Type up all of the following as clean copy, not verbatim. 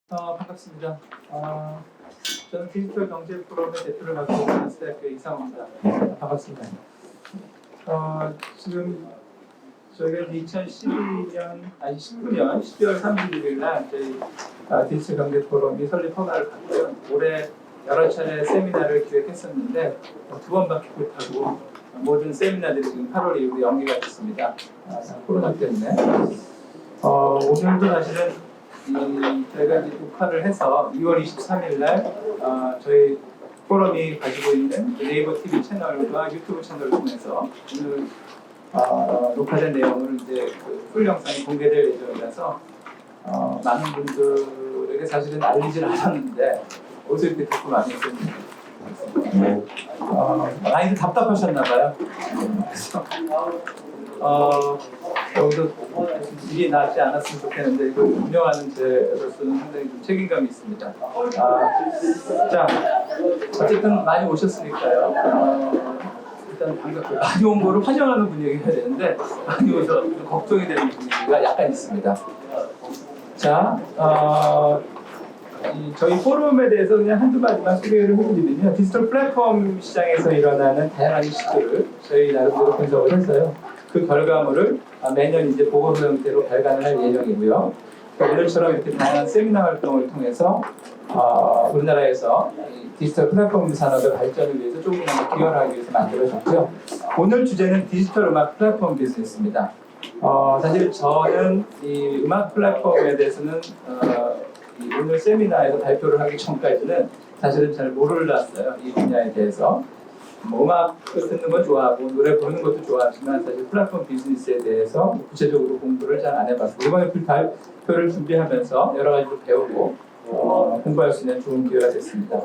반갑습니다. 저는 디지털 경제 포럼의 대표를 맡고 있는 스태프 이상호입니다. 반갑습니다. 지금 저희가 2019년 12월 31일 날 저희 디지털 경제 포럼이 설립 허가를 받고요. 올해 여러 차례 세미나를 기획했었는데 두 번밖에 못하고 모든 세미나들이 지금 8월 이후로 연기가 됐습니다. 코로나 때문에. 오늘도 사실은 저희가 이제 녹화를 해서 2월 23일 날 저희 포럼이 가지고 있는 네이버 TV 채널과 유튜브 채널을 통해서 오늘 녹화된 내용을 이제 풀 영상이 공개될 예정이라서 많은 분들에게 사실은 알리질 않았는데 어디서 이렇게 듣고 많이 했었는지 많이들 답답하셨나봐요. 그래서 여기서 일이 나지 않았으면 좋겠는데 이걸 운영하는 제로서는 상당히 좀 책임감이 있습니다. 자, 어쨌든 많이 오셨으니까요. 일단 반갑고요. 많이 온 거를 환영하는 분위기가 되는데 많이 오셔서 걱정이 되는 분위기가 약간 있습니다. 자, 저희 포럼에 대해서 그냥 한두 마디만 소개를 해드리면요. 디지털 플랫폼 시장에서 일어나는 다양한 이슈들을 저희 나름대로 분석을 했어요. 그 결과물을 매년 이제 보고서 형태로 발간을 할 예정이고요. 오늘처럼 이렇게 다양한 세미나 활동을 통해서 우리나라에서 디지털 플랫폼 산업의 발전을 위해서 조금이나마 기여를 하기 위해서 만들어졌고요. 오늘 주제는 디지털 음악 플랫폼 비즈니스입니다. 사실 저는 이 음악 플랫폼에 대해서는 오늘 세미나에서 발표를 하기 전까지는 사실은 잘 몰랐어요. 이 분야에 대해서. 음악 듣는 건 좋아하고 노래 부르는 것도 좋아하지만 사실 플랫폼 비즈니스에 대해서 구체적으로 공부를 잘 안 해봤고 이번에 발표를 준비하면서 여러 가지로 배우고 공부할 수 있는 좋은 기회가 됐습니다.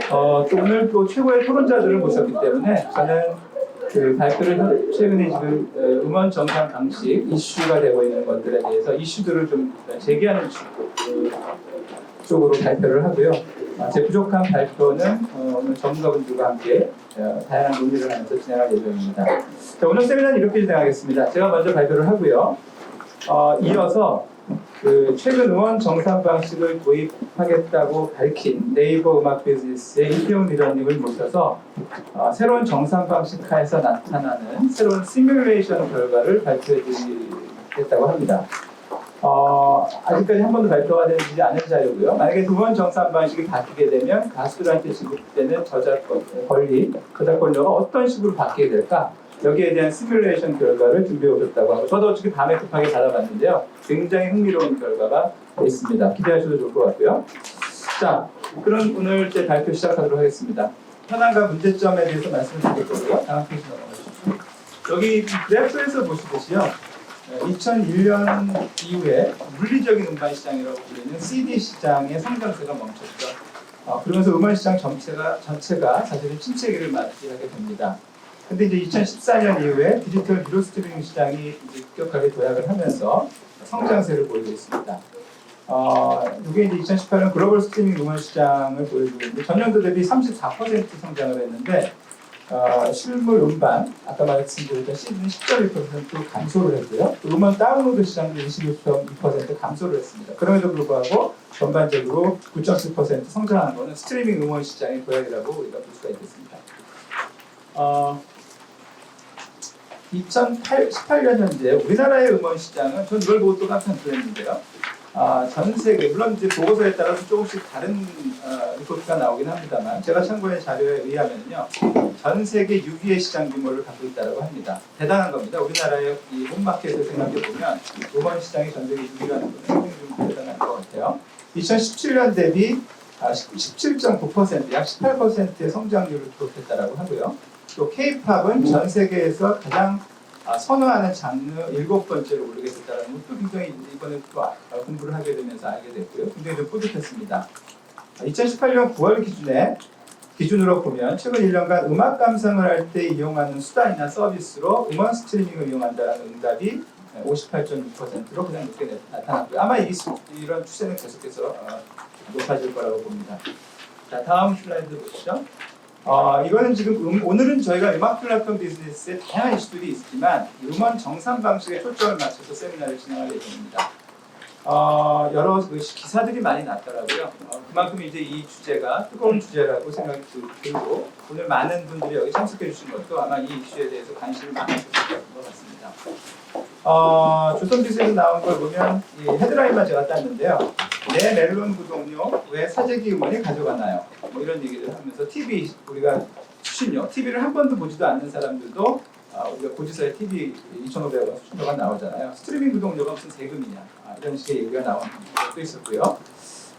또 오늘 또 최고의 토론자들을 모셨기 때문에 저는 그 발표를 최근에 지금 음원 정산 방식 이슈가 되고 있는 것들에 대해서 이슈들을 좀 제기하는 쪽으로 발표를 하고요. 제 부족한 발표는 오늘 전문가분들과 함께 다양한 논의를 하면서 진행할 예정입니다. 자, 오늘 세미나는 이렇게 진행하겠습니다. 제가 먼저 발표를 하고요. 이어서 그 최근 음원 정산 방식을 도입하겠다고 밝힌 네이버 음악 비즈니스의 이태훈 리더님을 모셔서 새로운 정산 방식 하에서 나타나는 새로운 시뮬레이션 결과를 발표해 드리겠다고 합니다. 아직까지 한 번도 발표가 되지 않은 자료고요. 만약에 음원 정산 방식이 바뀌게 되면 가수들한테 지급되는 저작권, 권리, 저작권료가 어떤 식으로 바뀌게 될까? 여기에 대한 시뮬레이션 결과를 준비해 오셨다고 하고 저도 어떻게 밤에 급하게 받아봤는데요. 굉장히 흥미로운 결과가 있습니다. 기대하셔도 좋을 것 같고요. 자, 그럼 오늘 제 발표 시작하도록 하겠습니다. 현황과 문제점에 대해서 말씀을 드릴 거고요. 다음 페이지 넘어가시죠. 여기 그래프에서 보시듯이요. 2001년 이후에 물리적인 음반 시장이라고 불리는 CD 시장의 성장세가 멈췄죠. 그러면서 음원 시장 전체가 사실은 침체기를 맞이하게 됩니다. 근데 이제 2014년 이후에 디지털 비디오 스트리밍 시장이 이제 급격하게 도약을 하면서 성장세를 보이고 있습니다. 이게 이제 2018년 글로벌 스트리밍 음원 시장을 보여주고 있는데 전년도 대비 34% 성장을 했는데 실물 음반, 아까 말씀드렸던 CD는 10.1% 감소를 했고요. 음원 다운로드 시장도 21.2% 감소를 했습니다. 그럼에도 불구하고 전반적으로 9.7% 성장한 것은 스트리밍 음원 시장의 도약이라고 우리가 볼 수가 있겠습니다. 2018년 현재 우리나라의 음원 시장은 전 이걸 보고 또 깜짝 놀랐는데요. 전 세계, 물론 이제 보고서에 따라서 조금씩 다른 리포트가 나오긴 합니다만 제가 참고한 자료에 의하면요. 전 세계 6위의 시장 규모를 갖고 있다고 합니다. 대단한 겁니다. 우리나라의 이 홈마켓을 생각해보면 음원 시장이 전 세계 6위라는 것은 굉장히 좀 대단한 것 같아요. 2017년 대비 17.9%, 약 18%의 성장률을 기록했다고 하고요. 또 K-팝은 전 세계에서 가장 선호하는 장르 7번째로 오르게 됐다는 것도 굉장히 이번에 또 공부를 하게 되면서 알게 됐고요. 굉장히 좀 뿌듯했습니다. 2018년 9월 기준으로 보면 최근 1년간 음악 감상을 할 때 이용하는 수단이나 서비스로 음원 스트리밍을 이용한다는 응답이 58.6%로 그냥 높게 나타났고요. 아마 이런 추세는 계속해서 높아질 거라고 봅니다. 자, 다음 슬라이드 보시죠. 이거는 지금 오늘은 저희가 음악 플랫폼 비즈니스에 다양한 이슈들이 있지만 음원 정산 방식에 초점을 맞춰서 세미나를 진행할 예정입니다. 여러 기사들이 많이 났더라고요. 그만큼 이제 이 주제가 뜨거운 주제라고 생각이 들고 오늘 많은 분들이 여기 참석해 주신 것도 아마 이 이슈에 대해서 관심을 많이 가지신 것 같습니다. 조선지수에서 나온 걸 보면 이 헤드라인만 제가 땄는데요. 내 멜론 구독료 왜 사재기 의원이 가져가나요? 뭐 이런 얘기를 하면서 TV 우리가 수신료 TV를 한 번도 보지도 않는 사람들도 우리가 고지서에 TV 2,500원 수신료가 나오잖아요. 스트리밍 구독료가 무슨 세금이냐 이런 식의 얘기가 나온 것도 있었고요.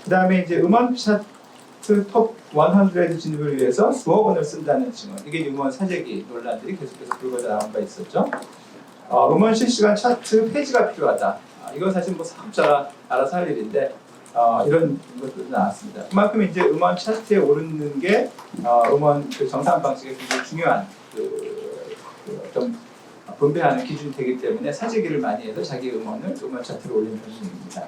그 다음에 이제 음원 차트 톱 100 진입을 위해서 수억 원을 쓴다는 증언. 이게 음원 사재기 논란들이 계속해서 불거져 나온 바 있었죠. 음원 실시간 차트 폐지가 필요하다. 이건 사실 뭐 사업자가 알아서 할 일인데 이런 것들도 나왔습니다. 그만큼 이제 음원 차트에 오르는 게 음원 그 정산 방식의 굉장히 중요한 좀 분배하는 기준이 되기 때문에 사재기를 많이 해서 자기 음원 차트로 올리는 중입니다.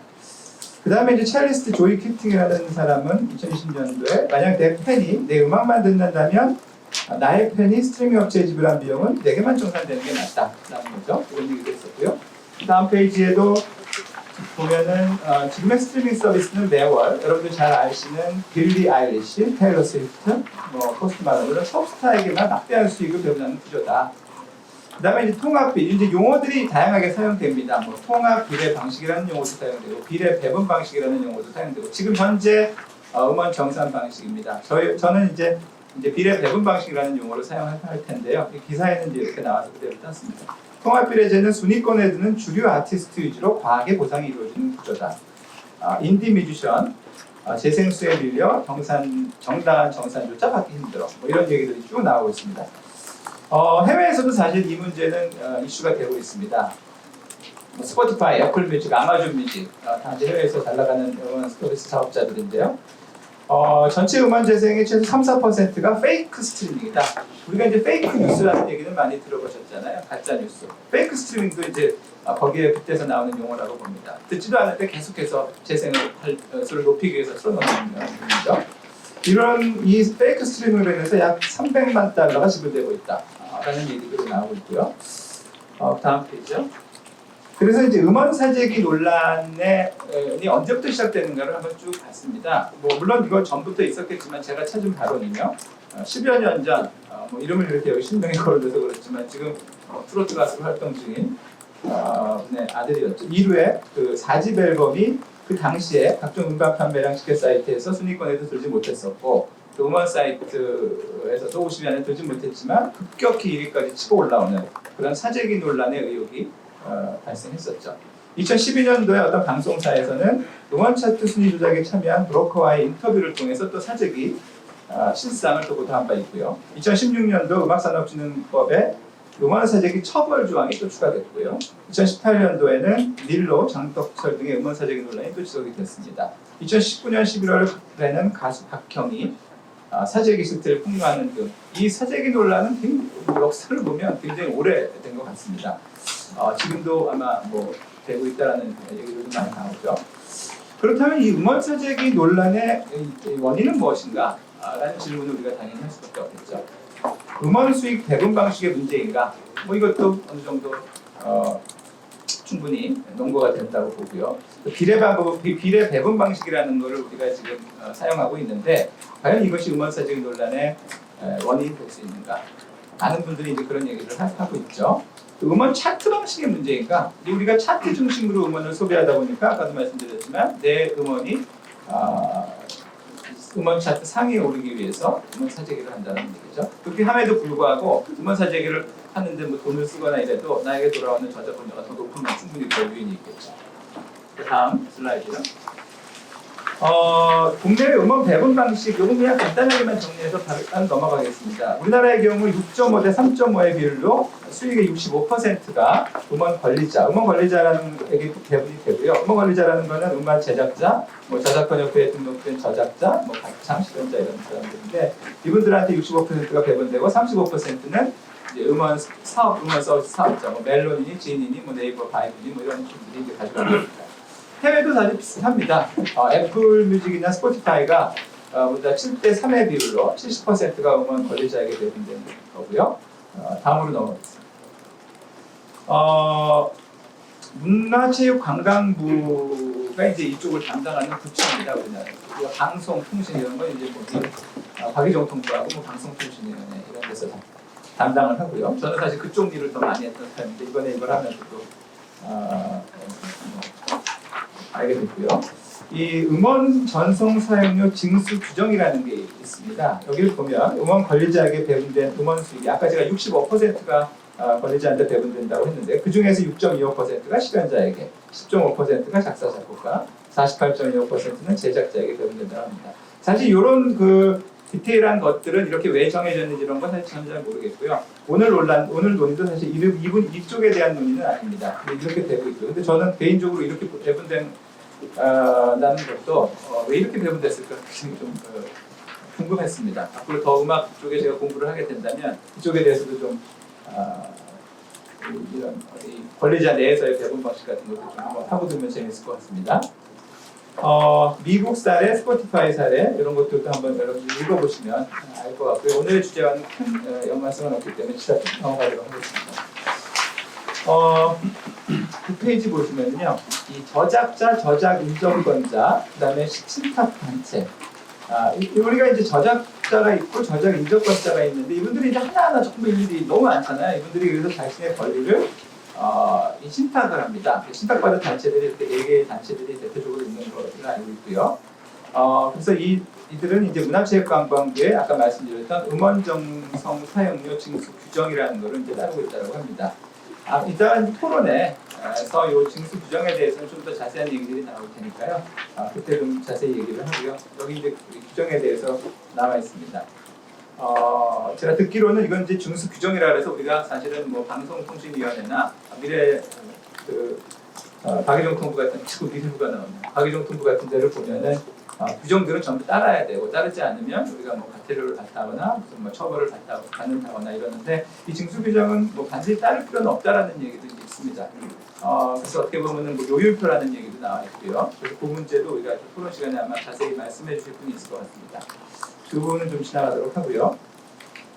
그 다음에 이제 첼리스트 조이 큐팅이라는 사람은 2020년도에 만약 내 팬이 내 음악만 듣는다면 나의 팬이 스트리밍 업체에 지불한 비용은 내게만 정산되는 게 낫다라는 거죠. 이런 얘기도 했었고요. 다음 페이지에도 보면은 지금의 스트리밍 서비스는 매월 여러분들 잘 아시는 빌리 아일리시, 테일러 스위프트, 뭐 포스트 말론 이런 톱스타에게만 막대한 수익을 배분하는 구조다. 그 다음에 이제 통합비, 이제 용어들이 다양하게 사용됩니다. 뭐 통합 비례 방식이라는 용어도 사용되고 비례 배분 방식이라는 용어도 사용되고 지금 현재 음원 정산 방식입니다. 저는 이제 비례 배분 방식이라는 용어를 사용할 텐데요. 이 기사에는 이제 이렇게 나와서 그대로 땄습니다. 통합 비례제는 순위권에 드는 주류 아티스트 위주로 과하게 보상이 이루어지는 구조다. 인디 뮤지션 재생수에 밀려 정당한 정산조차 받기 힘들어. 뭐 이런 얘기들이 쭉 나오고 있습니다. 해외에서도 사실 이 문제는 이슈가 되고 있습니다. 뭐 스포티파이, 애플 뮤직, 아마존 뮤직 다 이제 해외에서 잘 나가는 음원 서비스 사업자들인데요. 전체 음원 재생의 최소 3-4%가 페이크 스트리밍이다. 우리가 이제 페이크 뉴스라는 얘기는 많이 들어보셨잖아요. 가짜 뉴스. 페이크 스트리밍도 이제 거기에 빗대서 나오는 용어라고 봅니다. 듣지도 않을 때 계속해서 재생을 수를 높이기 위해서 틀어놓는 겁니다. 이런 이 페이크 스트리밍으로 인해서 약 300만 달러가 지불되고 있다라는 얘기들이 나오고 있고요. 다음 페이지요. 그래서 이제 음원 사재기 논란이 언제부터 시작되는가를 한번 쭉 봤습니다. 뭐 물론 이거 전부터 있었겠지만 제가 찾은 바로는요. 10여 년 전, 뭐 이름을 이렇게 여기 신명에 거론돼서 그렇지만 지금 트로트 가수로 활동 중인 아들이었죠. 1회 그 4집 앨범이 그 당시에 각종 음반 판매량 시계 사이트에서 순위권에도 들지 못했었고 또 음원 사이트에서도 50위 안에 들지 못했지만 급격히 1위까지 치고 올라오는 그런 사재기 논란의 의혹이 발생했었죠. 2012년도에 어떤 방송사에서는 음원 차트 순위 조작에 참여한 브로커와의 인터뷰를 통해서 또 사재기 실상을 또 보도한 바 있고요. 2016년도 음악산업진흥법에 음원 사재기 처벌 조항이 또 추가됐고요. 2018년도에는 닐로, 장덕철 등의 음원 사재기 논란이 또 지속이 됐습니다. 2019년 11월에는 가수 박형이 사재기 실태를 폭로하는 등 이 사재기 논란은 역사를 보면 굉장히 오래된 것 같습니다. 지금도 아마 뭐 되고 있다라는 얘기들도 많이 나오죠. 그렇다면 이 음원 사재기 논란의 원인은 무엇인가? 라는 질문을 우리가 당연히 할 수밖에 없겠죠. 음원 수익 배분 방식의 문제인가? 뭐 이것도 어느 정도 충분히 논거가 된다고 보고요. 비례 배분 방식이라는 것을 우리가 지금 사용하고 있는데 과연 이것이 음원 사재기 논란의 원인이 될 수 있는가? 많은 분들이 이제 그런 얘기를 하고 있죠. 음원 차트 방식의 문제인가? 우리가 차트 중심으로 음원을 소비하다 보니까 아까도 말씀드렸지만 내 음원이 음원 차트 상위에 오르기 위해서 음원 사재기를 한다는 얘기죠. 그렇게 함에도 불구하고 음원 사재기를 하는데 뭐 돈을 쓰거나 이래도 나에게 돌아오는 저작권료가 더 높으면 충분히 그럴 요인이 있겠죠. 다음 슬라이드요. 국내의 음원 배분 방식, 이건 그냥 간단하게만 정리해서 바로 넘어가겠습니다. 우리나라의 경우 6.5 대 3.5의 비율로 수익의 65%가 음원 관리자라는 에게 배분이 되고요. 음원 관리자라는 것은 음반 제작자, 뭐 저작권협회에 등록된 저작자, 뭐 가창, 실현자 이런 사람들인데 이분들한테 65%가 배분되고 35%는 이제 음원 서비스 사업자, 뭐 멜론이니, 지니니, 뭐 네이버 바이브니, 뭐 이런 분들이 이제 가져가는 겁니다. 해외도 사실 비슷합니다. 애플 뮤직이나 스포티파이가 우리가 7대 3의 비율로 70%가 음원 관리자에게 배분되는 거고요. 다음으로 넘어가겠습니다. 문화체육관광부가 부가 이제 이쪽을 담당하는 부처입니다. 우리나라. 방송, 통신 이런 건 이제 뭐 박의정 통부하고 뭐 방송통신위원회 이런 데서 담당을 하고요. 저는 사실 그쪽 일을 더 많이 했던 편인데 이번에 이걸 하면서 또 알게 됐고요. 이 음원 전송 사용료 징수 규정이라는 게 있습니다. 여기를 보면 음원 권리자에게 배분된 음원 수익이 아까 제가 65%가 권리자한테 배분된다고 했는데 그 중에서 6.25%가 실현자에게, 10.5%가 작사 작곡가, 48.25%는 제작자에게 배분된다고 합니다. 사실 이런 그 디테일한 것들은 이렇게 왜 정해졌는지 이런 건 사실 저는 잘 모르겠고요. 오늘 논의도 사실 이쪽에 대한 논의는 아닙니다. 이렇게 되고 있고요. 근데 저는 개인적으로 이렇게 배분된 라는 것도 왜 이렇게 배분됐을까 좀 궁금했습니다. 앞으로 더 음악 쪽에 제가 공부를 하게 된다면 이쪽에 대해서도 좀 이런 권리자 내에서의 배분 방식 같은 것도 좀 한번 파고들면 재밌을 것 같습니다. 미국 사례, 스포티파이 사례 이런 것들도 한번 여러분들 읽어보시면 알 것 같고요. 오늘의 주제와는 큰 연관성은 없기 때문에 넘어가도록 하겠습니다. 9페이지 보시면요, 이 저작자, 저작 인정권자, 그다음에 신탁 단체. 우리가 이제 저작자가 있고 저작 인정권자가 있는데 이분들이 이제 하나하나 전부 일일이 너무 많잖아요. 이분들이 그래서 자신의 권리를 이 신탁을 합니다. 신탁받은 단체들이 이렇게 4개의 단체들이 대표적으로 있는 것을 알고 있고요. 그래서 이들은 이제 문화체육관광부에 아까 말씀드렸던 음원 정성 사용료 징수 규정이라는 것을 이제 따르고 있다고 합니다. 일단 토론회에서 이 징수 규정에 대해서는 좀 더 자세한 얘기들이 나올 테니까요. 그때 좀 자세히 얘기를 하고요. 여기 이제 규정에 대해서 나와 있습니다. 제가 듣기로는 이건 이제 징수 규정이라 해서 우리가 사실은 뭐 방송통신위원회나 미래 박의정 통부 같은 자꾸 미래부가 나옵니다. 박의정 통부 같은 데를 보면은 규정들은 전부 따라야 되고 따르지 않으면 우리가 뭐 과태료를 받다거나 무슨 뭐 처벌을 받는다거나 이러는데 이 징수 규정은 뭐 반드시 따를 필요는 없다라는 얘기도 있습니다. 그래서 어떻게 보면은 뭐 요율표라는 얘기도 나와 있고요. 그래서 그 문제도 우리가 토론 시간에 아마 자세히 말씀해 주실 분이 있을 것 같습니다. 그 부분은 좀 지나가도록 하고요.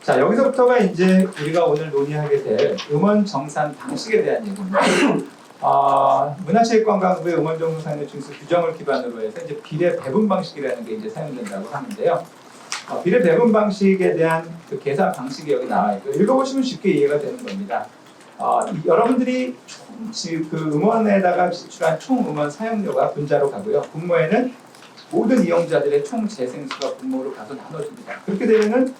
자, 여기서부터가 이제 우리가 오늘 논의하게 될 음원 정산 방식에 대한 얘기입니다. 문화체육관광부의 음원 정산 사용료 징수 규정을 기반으로 해서 이제 비례 배분 방식이라는 게 이제 사용된다고 하는데요. 비례 배분 방식에 대한 그 계산 방식이 여기 나와 있고 읽어보시면 쉽게 이해가 되는 겁니다. 여러분들이 그 음원에다가 지출한 총 음원 사용료가 분자로 가고요. 분모에는 모든 이용자들의 총 재생수가 분모로 가서 나눠집니다. 그렇게 되면은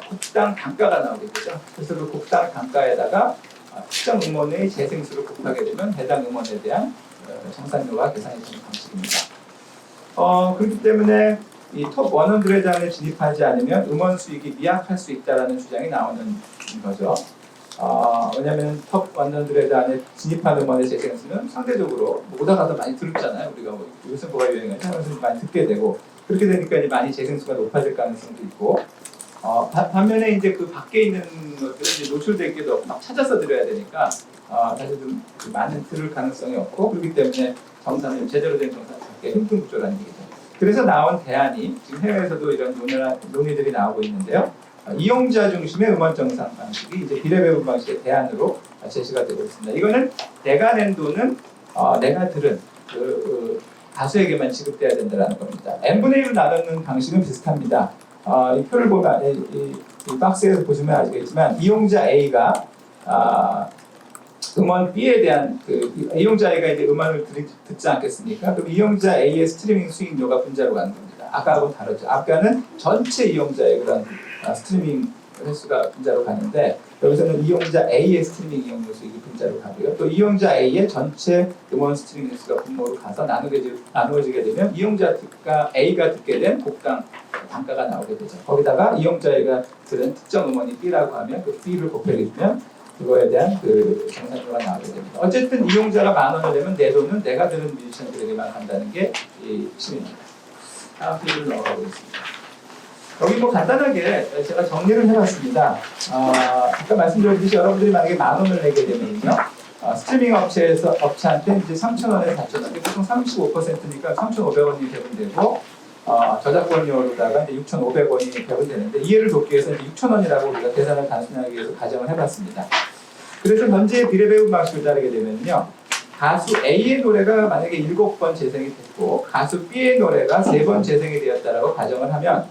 곡당 단가가 나오게 되죠. 그래서 그 곡당 단가에다가 특정 음원의 재생수를 곱하게 되면 해당 음원에 대한 정산료가 계산이 되는 방식입니다. 그렇기 때문에 이 톱 100 안에 진입하지 않으면 음원 수익이 미약할 수 있다는 주장이 나오는 거죠. 왜냐하면 톱 100 안에 진입한 음원의 재생수는 상대적으로 오다가도 많이 들었잖아요. 우리가 뭐 요새 뭐가 유행하지 하면서 많이 듣게 되고 그렇게 되니까 이제 많이 재생수가 높아질 가능성도 있고 반면에 이제 그 밖에 있는 것들은 이제 노출되기도 없고 막 찾아서 들어야 되니까 사실 좀 많은 들을 가능성이 없고 그렇기 때문에 정산을 제대로 된 정산을 찾기 힘든 구조라는 얘기죠. 그래서 나온 대안이 지금 해외에서도 이런 논의들이 나오고 있는데요. 이용자 중심의 음원 정산 방식이 이제 비례 배분 방식의 대안으로 제시가 되고 있습니다. 이거는 내가 낸 돈은 내가 들은 그 가수에게만 지급돼야 된다는 겁니다. n분의 1로 나누는 방식은 비슷합니다. 이 표를 보면 이 박스에서 보시면 아시겠지만 이용자 A가 음원 B에 대한 그 이용자 A가 이제 음원을 듣지 않겠습니까? 그럼 이용자 A의 스트리밍 수익료가 분자로 가는 겁니다. 아까하고는 다르죠. 아까는 전체 이용자의 그런 스트리밍 횟수가 분자로 가는데 여기서는 이용자 A의 스트리밍 이용료 수익이 분자로 가고요. 또 이용자 A의 전체 음원 스트리밍 횟수가 분모로 가서 나누어지게 되면 이용자 A가 듣게 된 곡당 단가가 나오게 되죠. 거기다가 이용자 A가 들은 특정 음원이 B라고 하면 그 B를 곱해주면 그거에 대한 그 정산료가 나오게 됩니다. 어쨌든 이용자가 10,000원을 내면 내 돈은 내가 들은 뮤지션들에게만 간다는 게 이 시입니다. 다음 페이지로 넘어가 보겠습니다. 여기 뭐 간단하게 제가 정리를 해봤습니다. 아까 말씀드렸듯이 여러분들이 만약에 10,000원을 내게 되면요. 스트리밍 업체한테 이제 3,000원에서 4,000원, 보통 35%니까 3,500원이 배분되고, 저작권료로다가 이제 6,500원이 배분되는데, 이해를 돕기 위해서 이제 6,000원이라고 우리가 계산을 단순하게 위해서 가정을 해봤습니다. 그래서 현재 비례 배분 방식을 따르게 되면요. 가수 A의 노래가 만약에 7번 재생이 됐고 가수 B의 노래가 3번 재생이 되었다라고 가정을 하면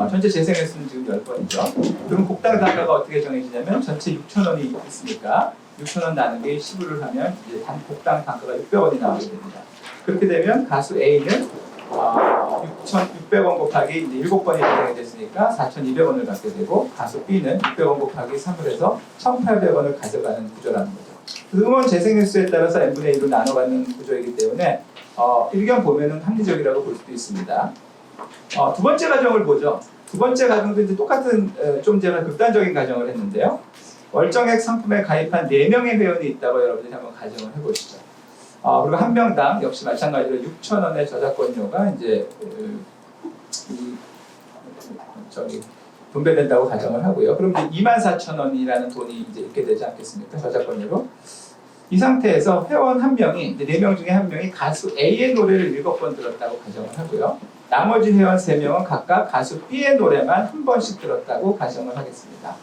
전체 재생 횟수는 지금 10번이죠. 그럼 곡당 단가가 어떻게 정해지냐면 전체 6,000원이 있으니까 6,000원 나누기 15를 하면 이제 곡당 단가가 600원이 나오게 됩니다. 그렇게 되면 가수 A는 6,600원 곱하기 이제 7번이 재생이 됐으니까 4,200원을 갖게 되고 가수 B는 600원 곱하기 3을 해서 1,800원을 가져가는 구조라는 거죠. 음원 재생 횟수에 따라서 n분의 1로 나눠가는 구조이기 때문에 일견 보면은 합리적이라고 볼 수도 있습니다. 두 번째 가정을 보죠. 두 번째 가정도 이제 똑같은 좀 제가 극단적인 가정을 했는데요. 월정액 상품에 가입한 4명의 회원이 있다고 여러분들이 한번 가정을 해보시죠. 그리고 한 명당 역시 마찬가지로 6,000원의 저작권료가 이제 분배된다고 가정을 하고요. 그럼 이제 24,000원이라는 돈이 이제 있게 되지 않겠습니까? 저작권료로. 이 상태에서 회원 한 명이, 4명 중에 한 명이 가수 A의 노래를 7번 들었다고 가정을 하고요. 나머지 회원 3명은 각각 가수 B의 노래만 한 번씩 들었다고 가정을 하겠습니다.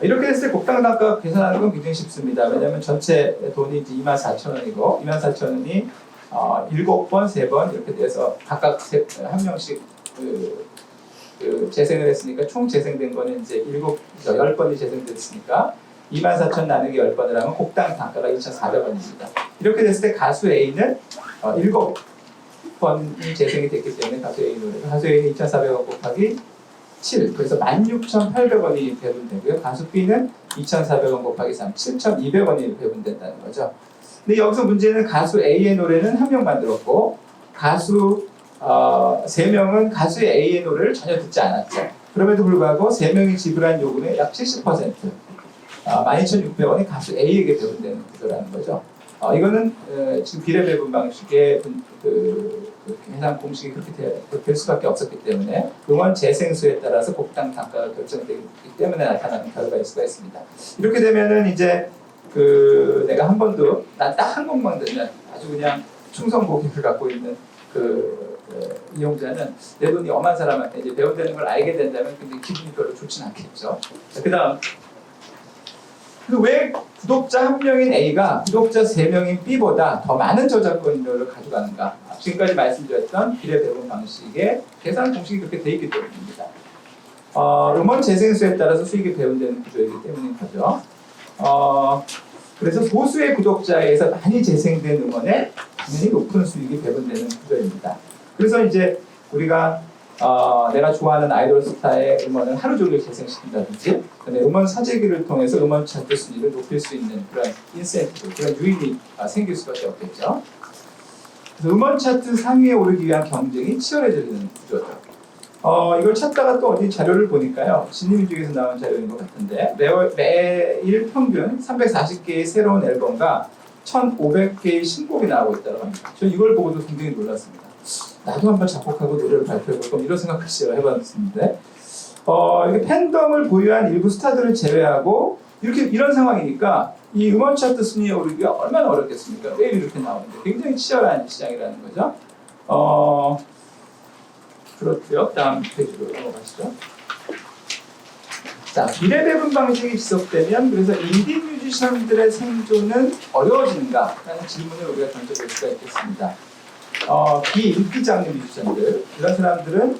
이렇게 했을 때 곡당 단가 계산하는 건 굉장히 쉽습니다. 왜냐하면 전체 돈이 이제 24,000원이고 24,000원이 7번, 3번 이렇게 돼서 각각 한 명씩 재생을 했으니까 총 재생된 거는 이제 10번이 재생됐으니까 24,000 나누기 10번을 하면 곡당 단가가 2,400원입니다. 이렇게 됐을 때 가수 A는 7번이 재생이 됐기 때문에 가수 A 노래가 가수 A는 2,400원 곱하기 7, 그래서 16,800원이 배분되고요. 가수 B는 2,400원 곱하기 3, 7,200원이 배분된다는 거죠. 근데 여기서 문제는 가수 A의 노래는 한 명만 들었고 가수 3명은 가수의 A의 노래를 전혀 듣지 않았죠. 그럼에도 불구하고 3명이 지불한 요금의 약 70%, 12,600원이 가수 A에게 배분되는 구조라는 거죠. 이거는 지금 비례 배분 방식의 계산 공식이 그렇게 될 수밖에 없었기 때문에 음원 재생수에 따라서 곡당 단가가 결정되기 때문에 나타나는 결과일 수가 있습니다. 이렇게 되면은 이제 내가 한 번도 난 딱 한 곡만 듣는 아주 그냥 충성 고객을 갖고 있는 이용자는 내 돈이 엄한 사람한테 이제 배분되는 걸 알게 된다면 굉장히 기분이 별로 좋지는 않겠죠. 그다음 왜 구독자 한 명인 A가 구독자 3명인 B보다 더 많은 저작권료를 가져가는가? 지금까지 말씀드렸던 비례 배분 방식의 계산 공식이 그렇게 돼 있기 때문입니다. 음원 재생수에 따라서 수익이 배분되는 구조이기 때문인 거죠. 그래서 소수의 구독자에 의해서 많이 재생된 음원에 당연히 높은 수익이 배분되는 구조입니다. 그래서 이제 우리가 내가 좋아하는 아이돌 스타의 음원을 하루 종일 재생시킨다든지 음원 사재기를 통해서 음원 차트 순위를 높일 수 있는 그런 인센티브, 그런 유인이 생길 수밖에 없겠죠. 그래서 음원 차트 상위에 오르기 위한 경쟁이 치열해지는 구조죠. 이걸 찾다가 또 어디 자료를 보니까요. 진리민족에서 나온 자료인 것 같은데 매일 평균 340개의 새로운 앨범과 1,500개의 신곡이 나오고 있다고 합니다. 저는 이걸 보고도 굉장히 놀랐습니다. 나도 한번 작곡하고 노래를 발표해볼까 이런 생각까지 해봤는데 이게 팬덤을 보유한 일부 스타들을 제외하고 이런 상황이니까 이 음원 차트 순위에 오르기가 얼마나 어렵겠습니까? 매일 이렇게 나오는데 굉장히 치열한 시장이라는 거죠. 그렇고요. 다음 페이지로 넘어가시죠. 자, 비례 배분 방식이 지속되면 그래서 인디 뮤지션들의 생존은 어려워지는가? 라는 질문을 우리가 던져볼 수가 있겠습니다. 비인기 장르 뮤지션들, 이런 사람들은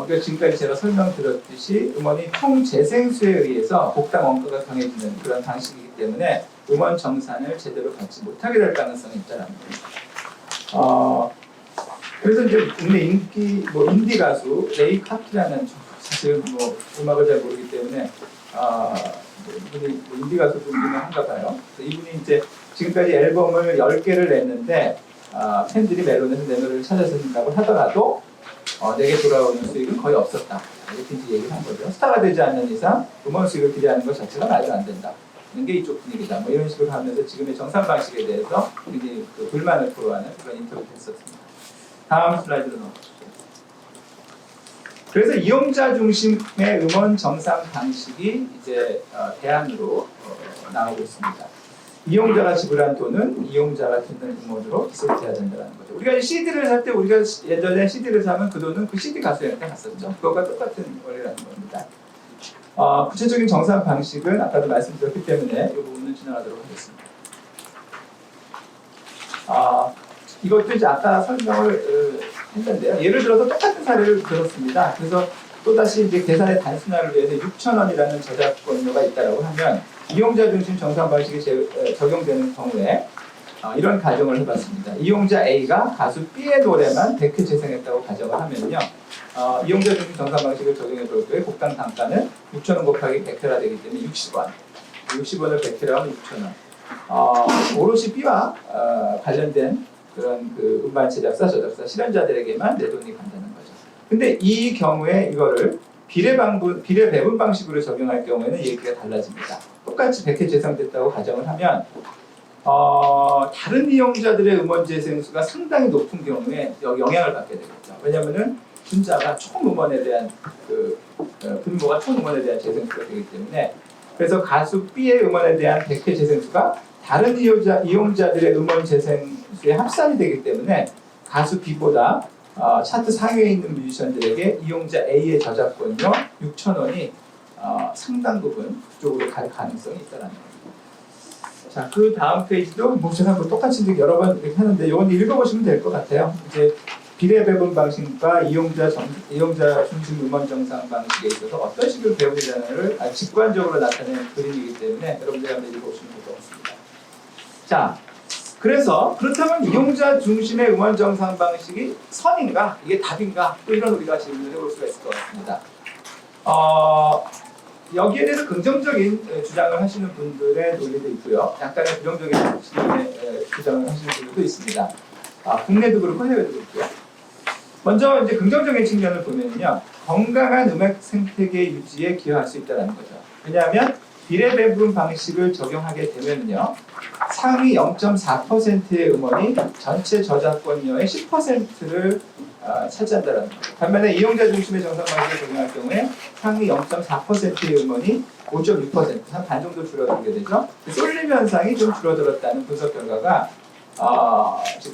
우리가 지금까지 제가 설명드렸듯이 음원이 총 재생수에 의해서 곡당 원가가 정해지는 그런 방식이기 때문에 음원 정산을 제대로 받지 못하게 될 가능성이 있다는 겁니다. 그래서 이제 국내 인기 인디 가수 레이 카키라는 사실 음악을 잘 모르기 때문에 이분이 인디 가수 중에 한가 봐요. 이분이 이제 지금까지 앨범을 10개를 냈는데 팬들이 멜론에서 내 노래를 찾아듣는다고 하더라도 내게 돌아오는 수익은 거의 없었다. 이렇게 이제 얘기를 한 거죠. 스타가 되지 않는 이상 음원 수익을 기대하는 것 자체가 말도 안 된다. 이게 이쪽 분위기다. 이런 식으로 하면서 지금의 정산 방식에 대해서 굉장히 불만을 토로하는 그런 인터뷰를 했었습니다. 다음 슬라이드로 넘어가시죠. 그래서 이용자 중심의 음원 정산 방식이 이제 대안으로 나오고 있습니다. 이용자가 지불한 돈은 이용자가 듣는 음원으로 기술돼야 된다는 거죠. 우리가 CD를 살 때 우리가 예전에 CD를 사면 그 돈은 그 CD 가수한테 갔었죠. 그것과 똑같은 원리라는 겁니다. 구체적인 정산 방식은 아까도 말씀드렸기 때문에 이 부분은 지나가도록 하겠습니다. 이것도 이제 아까 설명을 했는데요. 예를 들어서 똑같은 사례를 들었습니다. 그래서 또다시 이제 계산의 단순화를 위해서 6,000원이라는 저작권료가 있다고 하면 이용자 중심 정산 방식이 적용되는 경우에 이런 가정을 해봤습니다. 이용자 A가 가수 B의 노래만 100회 재생했다고 가정을 하면요. 이용자 중심 정산 방식을 적용해 볼 때에 곡당 단가는 6,000원 곱하기 100회라 되기 때문에 60원. 60원을 100회로 하면 6,000원. 오롯이 B와 관련된 그런 그 음반 제작사, 저작사, 실현자들에게만 내 돈이 간다는 거죠. 근데 이 경우에 이거를 비례 배분 방식으로 적용할 경우에는 얘기가 달라집니다. 똑같이 100회 재생됐다고 가정을 하면 다른 이용자들의 음원 재생 수가 상당히 높은 경우에 영향을 받게 되겠죠. 왜냐하면은 분자가 총 음원에 대한 분모가 총 음원에 대한 재생 수가 되기 때문에 그래서 가수 B의 음원에 대한 100회 재생 수가 다른 이용자들의 음원 재생 수의 합산이 되기 때문에 가수 B보다 차트 상위에 있는 뮤지션들에게 이용자 A의 저작권료 6,000원이 상당 부분 그쪽으로 갈 가능성이 있다는 거예요. 자, 그 다음 페이지도 제가 똑같이 여러 번 이렇게 하는데 이건 읽어보시면 될 것 같아요. 이제 비례 배분 방식과 이용자 중심 음원 정산 방식에 있어서 어떤 식으로 배분되느냐를 직관적으로 나타내는 그림이기 때문에 여러분들이 한번 읽어보시면 될 것 같습니다. 자, 그렇다면 이용자 중심의 음원 정산 방식이 선인가? 이게 답인가? 또 이런 우리가 질문을 해볼 수가 있을 것 같습니다. 여기에 대해서 긍정적인 주장을 하시는 분들의 논리도 있고요. 약간의 부정적인 주장을 하시는 분들도 있습니다. 국내도 그렇고 해외도 그렇고요. 먼저 이제 긍정적인 측면을 보면요, 건강한 음악 생태계 유지에 기여할 수 있다는 거죠. 왜냐하면 비례 배분 방식을 적용하게 되면요, 상위 0.4%의 음원이 전체 저작권료의 10%를 차지한다는 거죠. 반면에 이용자 중심의 정산 방식을 적용할 경우에 상위 0.4%의 음원이 5.6%, 한 반 정도 줄어들게 되죠. 쏠림 현상이 좀 줄어들었다는 분석 결과가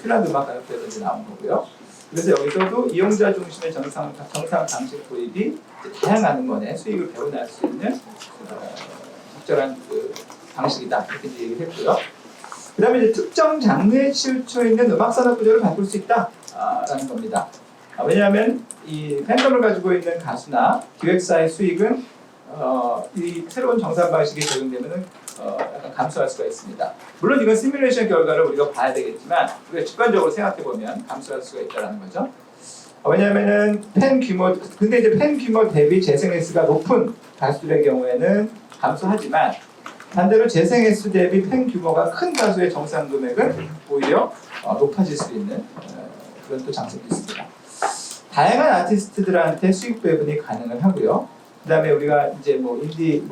핀란드 음악가협회에서 나온 거고요. 그래서 여기서도 이용자 중심의 정상 방식 도입이 다양한 음원에 수익을 배분할 수 있는 적절한 방식이다, 이렇게 얘기를 했고요. 그 다음에 이제 특정 장르에 치우쳐 있는 음악산업 구조를 바꿀 수 있다라는 겁니다. 왜냐하면 이 팬덤을 가지고 있는 가수나 기획사의 수익은 이 새로운 정산 방식이 적용되면 약간 감소할 수가 있습니다. 물론 이건 시뮬레이션 결과를 우리가 봐야 되겠지만 우리가 직관적으로 생각해보면 감소할 수가 있다는 거죠. 왜냐하면은 근데 이제 팬 규모 대비 재생 횟수가 높은 가수들의 경우에는 감소하지만 반대로 재생 횟수 대비 팬 규모가 큰 가수의 정산 금액은 오히려 높아질 수 있는 그런 또 장점도 있습니다. 다양한 아티스트들한테 수익 배분이 가능을 하고요. 그다음에 우리가 이제 인디